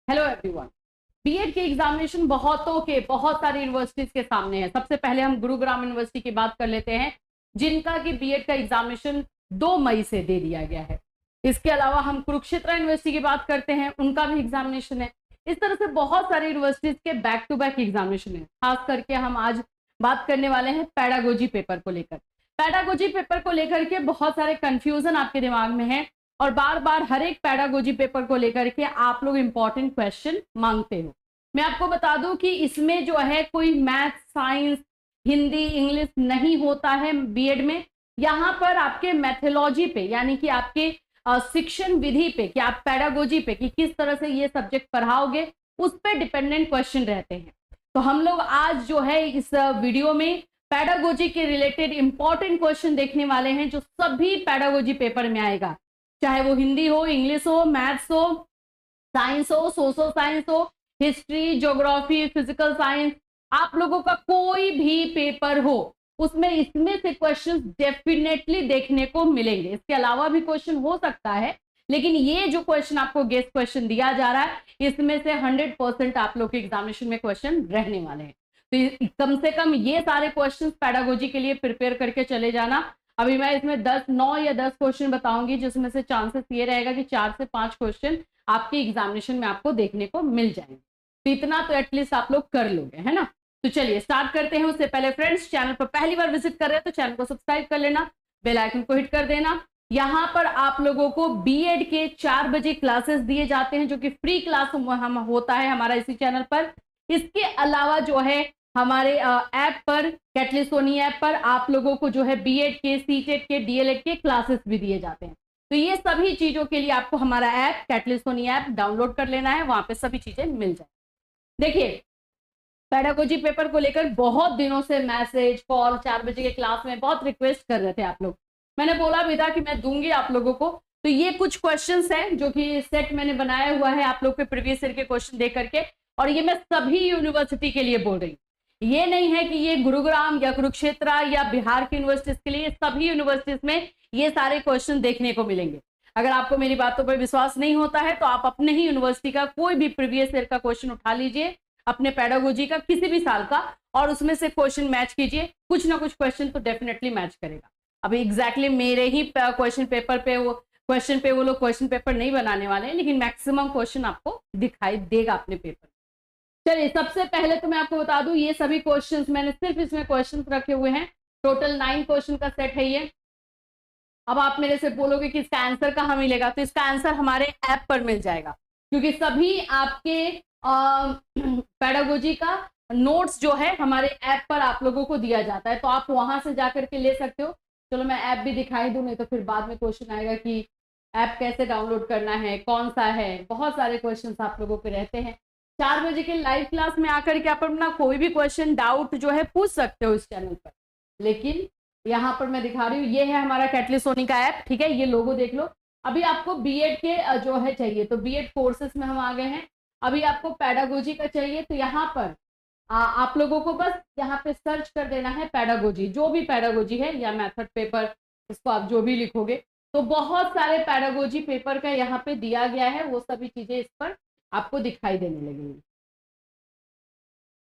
Hello everyone. BEd के examination बहुत सारी यूनिवर्सिटीज के सामने है। सबसे पहले हम गुरुग्राम यूनिवर्सिटी की बात कर लेते हैं, जिनका कि बीएड का एग्जामिनेशन 2 मई से दे दिया गया है। इसके अलावा हम कुरुक्षेत्र यूनिवर्सिटी की बात करते हैं, उनका भी एग्जामिनेशन है। इस तरह से बहुत सारी यूनिवर्सिटीज के बैक टू बैक एग्जामिनेशन है। खास करके हम आज बात करने वाले हैं पैडागोजी पेपर को लेकर। पैडागोजी पेपर को लेकर के बहुत सारे कंफ्यूजन आपके दिमाग में है और बार बार हर एक पैडागोजी पेपर को लेकर के आप लोग इंपॉर्टेंट क्वेश्चन मांगते हो। मैं आपको बता दूं कि इसमें जो है कोई मैथ, साइंस, हिंदी, इंग्लिश नहीं होता है बीएड में। यहाँ पर आपके मैथोलॉजी पे यानी कि आपके शिक्षण विधि पे कि आप पैडागोजी पे कि किस तरह से ये सब्जेक्ट पढ़ाओगे, उस पर डिपेंडेंट क्वेश्चन रहते हैं। तो हम लोग आज जो है इस वीडियो में पैडागोजी के रिलेटेड इंपॉर्टेंट क्वेश्चन देखने वाले हैं, जो सभी पैडागोजी पेपर में आएगा, चाहे वो हिंदी हो, इंग्लिश हो, मैथ्स हो, साइंस हो, सोशल साइंस हो, हिस्ट्री, ज्योग्राफी, फिजिकल साइंस, आप लोगों का कोई भी पेपर हो उसमें इसमें से क्वेश्चंस डेफिनेटली देखने को मिलेंगे। इसके अलावा भी क्वेश्चन हो सकता है, लेकिन ये जो क्वेश्चन आपको गेस्ट क्वेश्चन दिया जा रहा है, इसमें से 100% आप लोग के एग्जामिनेशन में क्वेश्चन रहने वाले हैं। तो कम से कम ये सारे क्वेश्चन पैडागोजी के लिए प्रिपेयर करके चले जाना। अभी मैं इसमें 9 या 10 क्वेश्चन बताऊंगी, जिसमें से चांसेस ये रहेगा कि 4 से 5 क्वेश्चन आपके एग्जामिनेशन में आपको देखने को मिल जाएंगे। तो इतना तो एटलीस्ट आप लोग कर लोगे, है ना। तो चलिए स्टार्ट करते हैं। उससे पहले फ्रेंड्स, चैनल पर पहली बार विजिट कर रहे हैं तो चैनल को सब्सक्राइब कर लेना, बेल आइकन को हिट कर देना। यहाँ पर आप लोगों को बीएड के 4 बजे क्लासेस दिए जाते हैं, जो कि फ्री क्लास हम होता है हमारा इसी चैनल पर। इसके अलावा जो है हमारे ऐप पर, कैटलिस्ट सोनी ऐप पर आप लोगों को जो है बीएड के, सीटेट के, डीएलएड के क्लासेस भी दिए जाते हैं। तो ये सभी चीजों के लिए आपको हमारा app catalyst Sony app download कर लेना है, वहां पे सभी चीजें मिल जाए। देखिए, पैडागोजी पेपर को लेकर बहुत दिनों से मैसेज, कॉल, 4 बजे के क्लास में बहुत रिक्वेस्ट कर रहे थे आप लोग। मैंने बोला भी था कि मैं दूंगी आप लोगों को। तो ये कुछ क्वेश्चंस हैं जो कि सेट मैंने बनाया हुआ है आप लोग पे प्रीवियस ईयर के क्वेश्चन दे करके, और ये मैं सभी यूनिवर्सिटी के लिए बोल रही हूँ। ये नहीं है कि ये गुरुग्राम या कुरुक्षेत्र या बिहार की यूनिवर्सिटीज के लिए, सभी यूनिवर्सिटीज में ये सारे क्वेश्चन देखने को मिलेंगे। अगर आपको मेरी बातों पर विश्वास नहीं होता है तो आप अपने ही यूनिवर्सिटी का कोई भी प्रीवियस ईयर का क्वेश्चन उठा लीजिए, अपने पैडागोजी का किसी भी साल का, और उसमें से क्वेश्चन मैच कीजिए। कुछ ना कुछ क्वेश्चन तो डेफिनेटली मैच करेगा। अभी एग्जैक्टली मेरे ही क्वेश्चन पेपर पे वो लोग क्वेश्चन पेपर नहीं बनाने वाले हैं, लेकिन मैक्सिमम क्वेश्चन आपको दिखाई देगा अपने पेपर। चलिए, सबसे पहले तो मैं आपको बता दूं, ये सभी क्वेश्चंस मैंने सिर्फ इसमें क्वेश्चंस रखे हुए हैं। टोटल 9 क्वेश्चन का सेट है ये। अब आप मेरे से बोलोगे कि इसका आंसर कहाँ मिलेगा, तो इसका आंसर हमारे ऐप पर मिल जाएगा, क्योंकि सभी आपके पैडागोजी का नोट्स जो है हमारे ऐप पर आप लोगों को दिया जाता है, तो आप वहां से जाकर के ले सकते हो। चलो मैं ऐप भी दिखाई दूं, नहीं तो फिर बाद में क्वेश्चन आएगा कि ऐप कैसे डाउनलोड करना है, कौन सा है। बहुत सारे क्वेश्चन आप लोगों के रहते हैं। 4 बजे के लाइव क्लास में आकर के आप अपना कोई भी क्वेश्चन, डाउट जो है पूछ सकते हो इस चैनल पर। लेकिन यहाँ पर मैं दिखा रही हूँ, ये है हमारा कैटलिस्ट सोनी का ऐप, ठीक है। ये लोगो देख लो। अभी आपको बीएड के जो है चाहिए, तो बीएड कोर्सेस में हम आ गए हैं। अभी आपको पैडागोजी का चाहिए, तो यहाँ पर आप लोगों को बस यहाँ पे सर्च कर देना है पैडागोजी, जो भी पैडागोजी है, या मेथड पेपर, इसको आप जो भी लिखोगे। तो बहुत सारे पैडागोजी पेपर का यहाँ पे दिया गया है, वो सभी चीजें इस पर आपको दिखाई देने लगेंगी।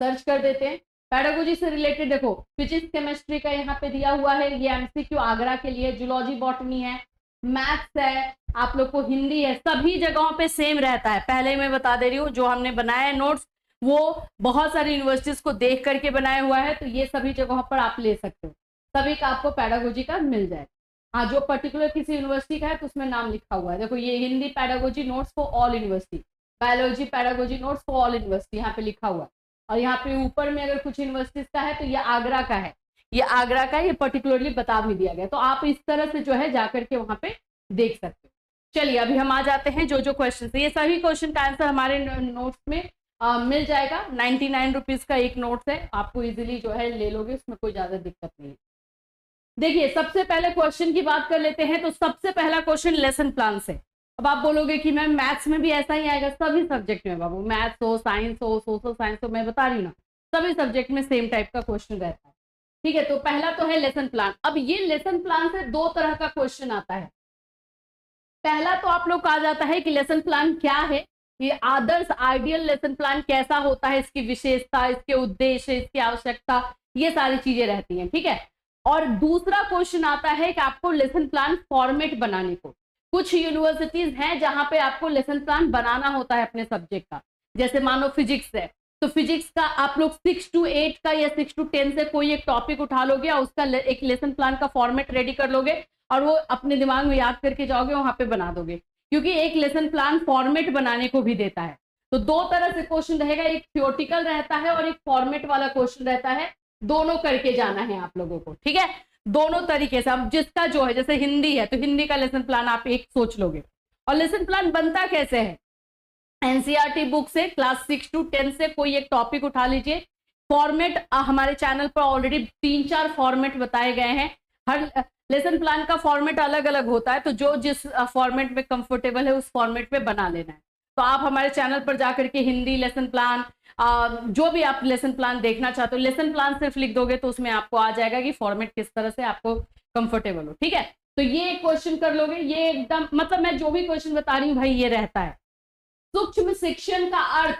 सर्च कर देते हैं पैडागोजी से रिलेटेड। देखो, फिजिक्स, केमिस्ट्री का यहाँ पे दिया हुआ है, ये एमसीक्यू आगरा के लिए। जूलॉजी, बॉटनी है, मैथ्स है, आप लोग को हिंदी है। सभी जगहों पे सेम रहता है। पहले मैं बता दे रही हूँ, जो हमने बनाया है नोट्स, वो बहुत सारी यूनिवर्सिटीज को देख करके बनाया हुआ है, तो ये सभी जगहों पर आप ले सकते हो। सभी का आपको पैडागोजी का मिल जाए। हाँ, जो पर्टिकुलर किसी यूनिवर्सिटी का है तो उसमें नाम लिखा हुआ है। देखो, ये Hindi pedagogy notes for all university, biology pedagogy notes for all university यहाँ पे लिखा हुआ है। और यहाँ पे ऊपर में अगर कुछ यूनिवर्सिटीज का है तो ये आगरा का है, ये आगरा का, ये पर्टिकुलरली बता भी दिया गया। तो आप इस तरह से जो है जाकर के वहां पे देख सकते हो। चलिए, अभी हम आ जाते हैं जो जो क्वेश्चन है। ये सभी क्वेश्चन का आंसर हमारे नोट्स में मिल जाएगा। 99 रुपीज का एक नोट्स है, आपको इजिली जो है ले लोगे, उसमें कोई ज्यादा दिक्कत नहीं है। देखिए, सबसे पहले क्वेश्चन की बात कर लेते हैं। तो सबसे पहला क्वेश्चन लेसन प्लान से। अब आप बोलोगे कि मैम मैथ्स में भी ऐसा ही आएगा। सभी सब्जेक्ट में बाबू, मैथ्स हो, साइंस हो, सोशल साइंस हो, मैं बता रही हूँ ना, सभी सब्जेक्ट में सेम टाइप का क्वेश्चन रहता है, ठीक है। तो पहला तो है लेसन प्लान। अब ये लेसन प्लान से 2 तरह का क्वेश्चन आता है। पहला तो आप लोग कहा जाता है कि लेसन प्लान क्या है, कि आदर्श आइडियल लेसन प्लान कैसा होता है, इसकी विशेषता, इसके उद्देश्य, इसकी आवश्यकता, ये सारी चीजें रहती हैं, ठीक है। और दूसरा क्वेश्चन आता है कि आपको लेसन प्लान फॉर्मेट बनाने को, कुछ यूनिवर्सिटीज हैं जहां पे आपको लेसन प्लान बनाना होता है अपने सब्जेक्ट का। जैसे मानो फिजिक्स है, तो फिजिक्स का आप लोग 6 to 8 का या 6 to 10 से कोई एक टॉपिक उठा लोगे और उसका एक लेसन प्लान का फॉर्मेट रेडी कर लोगे और वो अपने दिमाग में याद करके जाओगे, वहां पे बना दोगे, क्योंकि एक लेसन प्लान फॉर्मेट बनाने को भी देता है। तो दो तरह से क्वेश्चन रहेगा, एक थियोरेटिकल रहता है और एक फॉर्मेट वाला क्वेश्चन रहता है, दोनों करके जाना है आप लोगों को, ठीक है। दोनों तरीके से, अब जिसका जो है, जैसे हिंदी है तो हिंदी का लेसन प्लान आप एक सोच लोगे। और लेसन प्लान बनता कैसे है, एनसीईआरटी बुक से क्लास 6 to 10 से कोई एक टॉपिक उठा लीजिए। फॉर्मेट हमारे चैनल पर ऑलरेडी 3-4 फॉर्मेट बताए गए हैं, हर लेसन प्लान का फॉर्मेट अलग अलग होता है, तो जो जिस फॉर्मेट में कंफर्टेबल है उस फॉर्मेट में बना लेना है। तो आप हमारे चैनल पर जाकर के हिंदी लेसन प्लान, जो भी आप लेसन प्लान देखना चाहते हो, लेसन प्लान सिर्फ लिख दोगे तो उसमें आपको आ जाएगा कि फॉर्मेट किस तरह से आपको कंफर्टेबल हो, ठीक है। तो ये एक क्वेश्चन कर लोगे, ये एकदम मतलब मैं जो भी क्वेश्चन बता रही हूँ भाई ये रहता है। सूक्ष्म शिक्षण का अर्थ,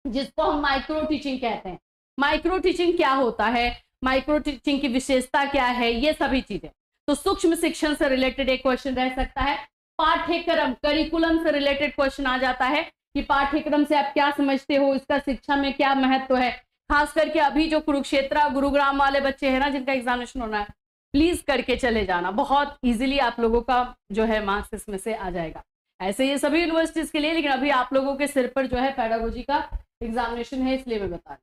जिसको हम माइक्रो टीचिंग कहते हैं, माइक्रो टीचिंग क्या होता है, माइक्रो टीचिंग की विशेषता क्या है, ये सभी चीजें। तो सूक्ष्म शिक्षण से रिलेटेड एक क्वेश्चन रह सकता है। पाठ्यक्रम, करिकुलम से रिलेटेड क्वेश्चन आ जाता है कि पाठ्यक्रम से आप क्या समझते हो, इसका शिक्षा में क्या महत्व है। खास करके अभी जो कुरुक्षेत्र गुरुग्राम वाले बच्चे हैं ना, जिनका एग्जामिनेशन होना है, प्लीज करके चले जाना, बहुत इजीली आप लोगों का जो है मार्क्स इसमें से आ जाएगा। ऐसे ये सभी यूनिवर्सिटीज के लिए, लेकिन अभी आप लोगों के सिर पर जो है पेडागोजी का एग्जामिनेशन है, इसलिए मैं बता रही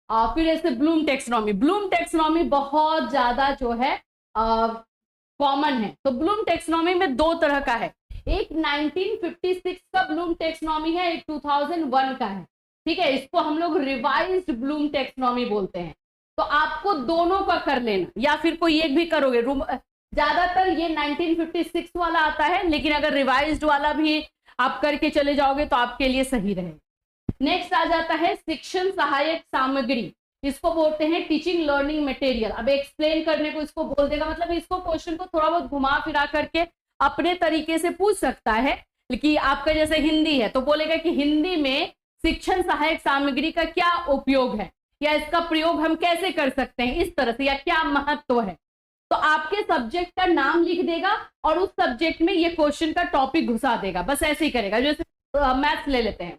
हूँ। फिर ऐसे ब्लूम टेक्सोनॉमी, ब्लूम टेक्सोनॉमी बहुत ज्यादा जो है कॉमन है। तो ब्लूम टेक्सोनॉमी में दो तरह का है, एक 1956 का ब्लूम टेक्सोनॉमी है, एक 2001 का है, ठीक है। इसको हम लोग रिवाइज्ड ब्लूम टेक्सोनॉमी बोलते हैं। तो आपको दोनों का कर लेना, या फिर कोई एक भी करोगे। ज्यादातर ये 1956 वाला आता है, लेकिन अगर रिवाइज्ड वाला भी आप करके चले जाओगे तो आपके लिए सही रहेगा। नेक्स्ट आ जाता है शिक्षण सहायक सामग्री, इसको बोलते हैं टीचिंग लर्निंग मटेरियल। अब एक्सप्लेन करने को इसको बोल देगा, मतलब इसको क्वेश्चन को थोड़ा बहुत घुमा फिरा करके अपने तरीके से पूछ सकता है। लेकिन आपका जैसे हिंदी है तो बोलेगा कि हिंदी में शिक्षण सहायक सामग्री का क्या उपयोग है, या इसका प्रयोग हम कैसे कर सकते हैं इस तरह से, या क्या महत्व है। तो आपके सब्जेक्ट का नाम लिख देगा और उस सब्जेक्ट में ये क्वेश्चन का टॉपिक घुसा देगा, बस ऐसे ही करेगा। जैसे मैथ्स ले लेते हैं,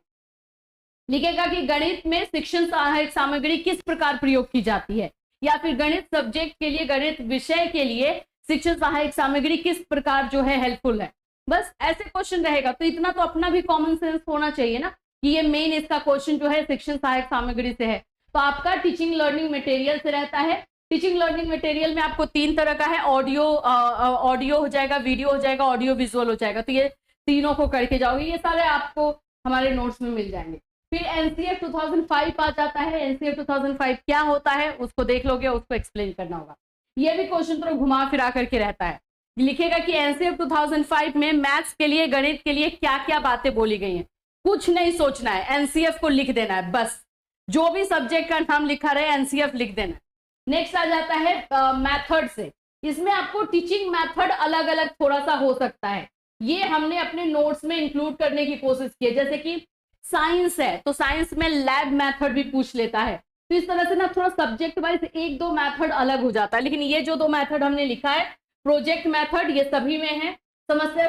लिखेगा कि गणित में शिक्षण सहायक सामग्री किस प्रकार प्रयोग की जाती है, या फिर गणित सब्जेक्ट के लिए, गणित विषय के लिए शिक्षण सहायक सामग्री किस प्रकार जो है हेल्पफुल है। बस ऐसे क्वेश्चन रहेगा। तो इतना तो अपना भी कॉमन सेंस होना चाहिए ना कि ये मेन इसका क्वेश्चन जो है शिक्षण सहायक सामग्री से है। तो आपका टीचिंग लर्निंग मटेरियल से रहता है। टीचिंग लर्निंग मटेरियल में आपको 3 तरह का है, ऑडियो हो जाएगा, वीडियो हो जाएगा, ऑडियो विजुअल हो जाएगा। तो ये तीनों को करके जाओगे, ये सारे आपको हमारे नोट्स में मिल जाएंगे। फिर एनसीएफ 2005 आ जाता है। एनसीएफ 2005 क्या होता है उसको देख लोगे, उसको एक्सप्लेन करना होगा। ये भी क्वेश्चन थोड़ा घुमा फिरा करके रहता है। लिखेगा कि एनसीएफ 2005 में मैथ्स के लिए, गणित के लिए क्या क्या बातें बोली गई हैं। कुछ नहीं सोचना है, एनसीएफ को लिख देना है, बस जो भी सब्जेक्ट का नाम लिखा रहे एनसीएफ लिख देना है। नेक्स्ट आ जाता है मेथड से। इसमें आपको टीचिंग मेथड अलग अलग थोड़ा सा हो सकता है, ये हमने अपने नोट्स में इंक्लूड करने की कोशिश की है। जैसे कि साइंस है तो साइंस में लैब मेथड भी पूछ लेता है। तो इस तरह से ना थोड़ा सब्जेक्ट वाइज 1-2 मेथड अलग हो जाता है। लेकिन ये जो 2 मेथड हमने लिखा है, प्रोजेक्ट मेथड, ये सभी में है। समस्या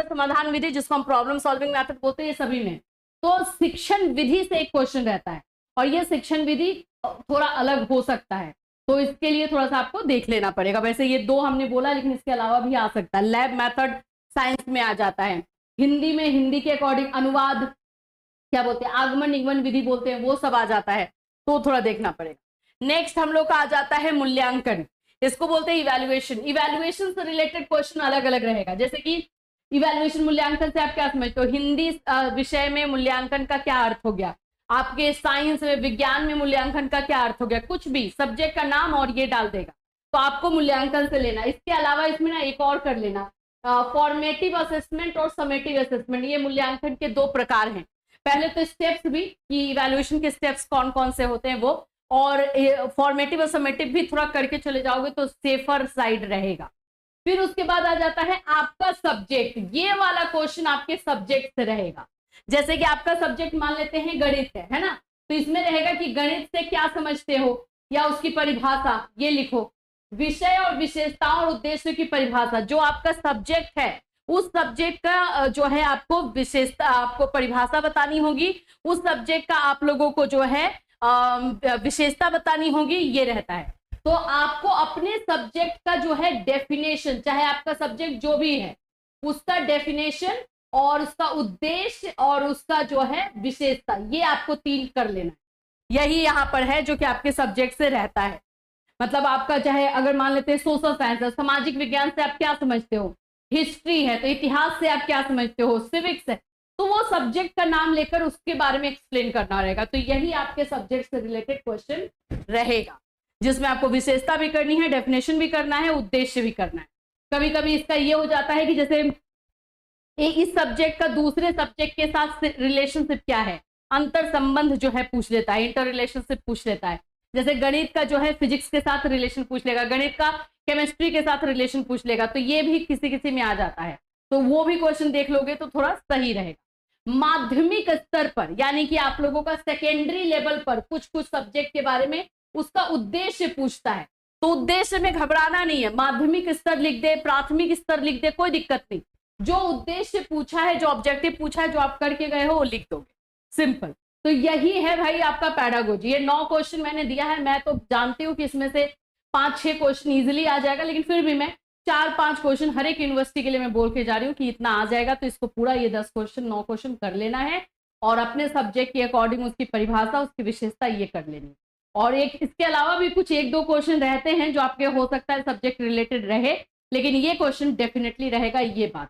समाधान विधि, जिसको हम प्रॉब्लम सॉल्विंग मेथड बोलते हैं, ये सभी में। तो शिक्षण विधि से एक क्वेश्चन रहता है, और ये शिक्षण विधि थोड़ा अलग हो सकता है, तो इसके लिए थोड़ा सा आपको देख लेना पड़ेगा। वैसे ये 2 हमने बोला, लेकिन इसके अलावा भी आ सकता है। लैब मेथड साइंस में आ जाता है। हिंदी में हिंदी के अकॉर्डिंग अनुवाद, क्या बोलते हैं, आगमन निगमन विधि बोलते हैं, वो सब आ जाता है, तो थोड़ा देखना पड़ेगा। नेक्स्ट हम लोग का आ जाता है मूल्यांकन, इसको बोलते हैं इवैल्यूएशन। इवैल्यूएशन से रिलेटेड क्वेश्चन अलग अलग रहेगा। जैसे कि इवैल्यूएशन, मूल्यांकन से आप क्या समझते हो, हिंदी विषय में मूल्यांकन का क्या अर्थ हो गया, आपके साइंस में, विज्ञान में मूल्यांकन का क्या अर्थ हो गया, कुछ भी सब्जेक्ट का नाम और ये डाल देगा, तो आपको मूल्यांकन से लेना। इसके अलावा इसमें ना एक और कर लेना, फॉर्मेटिव असेसमेंट और समेटिव असेसमेंट। ये मूल्यांकन के 2 प्रकार हैं। पहले तो स्टेप्स भी, कि इवैल्यूएशन के स्टेप्स कौन कौन से होते हैं वो, और फॉर्मेटिव और समेटिव भी थोड़ा करके चले जाओगे तो सेफर साइड रहेगा। फिर उसके बाद आ जाता है आपका सब्जेक्ट। ये वाला क्वेश्चन आपके सब्जेक्ट से रहेगा। जैसे कि आपका सब्जेक्ट मान लेते हैं गणित है ना, तो इसमें रहेगा कि गणित से क्या समझते हो या उसकी परिभाषा ये लिखो। विषय और विशेषताओं और उद्देश्य की परिभाषा, जो आपका सब्जेक्ट है उस सब्जेक्ट का जो है आपको विशेषता, आपको परिभाषा बतानी होगी, उस सब्जेक्ट का आप लोगों को जो है विशेषता बतानी होगी, ये रहता है। तो आपको अपने सब्जेक्ट का जो है डेफिनेशन, चाहे आपका सब्जेक्ट जो भी है उसका डेफिनेशन और उसका उद्देश्य और उसका जो है विशेषता, ये आपको 3 कर लेना है। यही यहां पर है जो कि आपके सब्जेक्ट से रहता है। मतलब आपका चाहे अगर मान लेते हैं सोशल साइंस है, सामाजिक विज्ञान से आप क्या समझते हो, हिस्ट्री है तो इतिहास से आप क्या समझते हो, सिविक्स है, तो वो सब्जेक्ट का नाम लेकर उसके बारे में एक्सप्लेन करना रहेगा। तो यही आपके सब्जेक्ट से रिलेटेड क्वेश्चन रहेगा, जिसमें आपको विशेषता भी करनी है, डेफिनेशन भी करना है, उद्देश्य भी करना है। कभी कभी इसका ये हो जाता है कि जैसे इस सब्जेक्ट का दूसरे सब्जेक्ट के साथ रिलेशनशिप क्या है, अंतर संबंध जो है पूछ लेता है, इंटर रिलेशनशिप पूछ लेता है। जैसे गणित का जो है फिजिक्स के साथ रिलेशन पूछ लेगा, गणित का केमिस्ट्री के साथ रिलेशन पूछ लेगा, तो ये भी किसी किसी में आ जाता है, तो वो भी क्वेश्चन देख लोगे तो थोड़ा सही रहेगा। माध्यमिक स्तर पर यानी कि आप लोगों का सेकेंडरी लेवल पर कुछ कुछ सब्जेक्ट के बारे में उसका उद्देश्य पूछता है, तो उद्देश्य में घबराना नहीं है। माध्यमिक स्तर लिख दे, प्राथमिक स्तर लिख दे, कोई दिक्कत नहीं। जो उद्देश्य पूछा है, जो ऑब्जेक्टिव पूछा है, जो आप करके गए हो वो लिख दोगे, सिंपल। तो यही है भाई आपका पैडागोजी। ये 9 क्वेश्चन मैंने दिया है, मैं तो जानती हूँ कि इसमें से 5-6 क्वेश्चन इजिली आ जाएगा, लेकिन फिर भी मैं 4-5 क्वेश्चन हर एक यूनिवर्सिटी के लिए मैं बोल के जा रही हूँ कि इतना आ जाएगा, तो इसको पूरा ये 10 क्वेश्चन 9 क्वेश्चन कर लेना है और अपने सब्जेक्ट के अकॉर्डिंग उसकी परिभाषा, उसकी विशेषता ये कर लेनी है। और एक इसके अलावा भी कुछ 1-2 क्वेश्चन रहते हैं जो आपके हो सकता है सब्जेक्ट रिलेटेड रहे, लेकिन ये क्वेश्चन डेफिनेटली रहेगा, ये बात।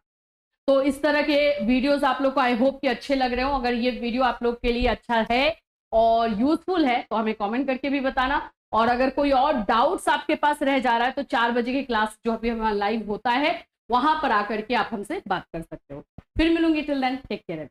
तो इस तरह के वीडियोस आप लोग को आई होप कि अच्छे लग रहे हो। अगर ये वीडियो आप लोग के लिए अच्छा है और यूजफुल है तो हमें कमेंट करके भी बताना, और अगर कोई और डाउट्स आपके पास रह जा रहा है तो 4 बजे की क्लास जो अभी हमारा लाइव होता है वहां पर आकर के आप हमसे बात कर सकते हो। फिर मिलूंगी, टिल देन टेक केयर।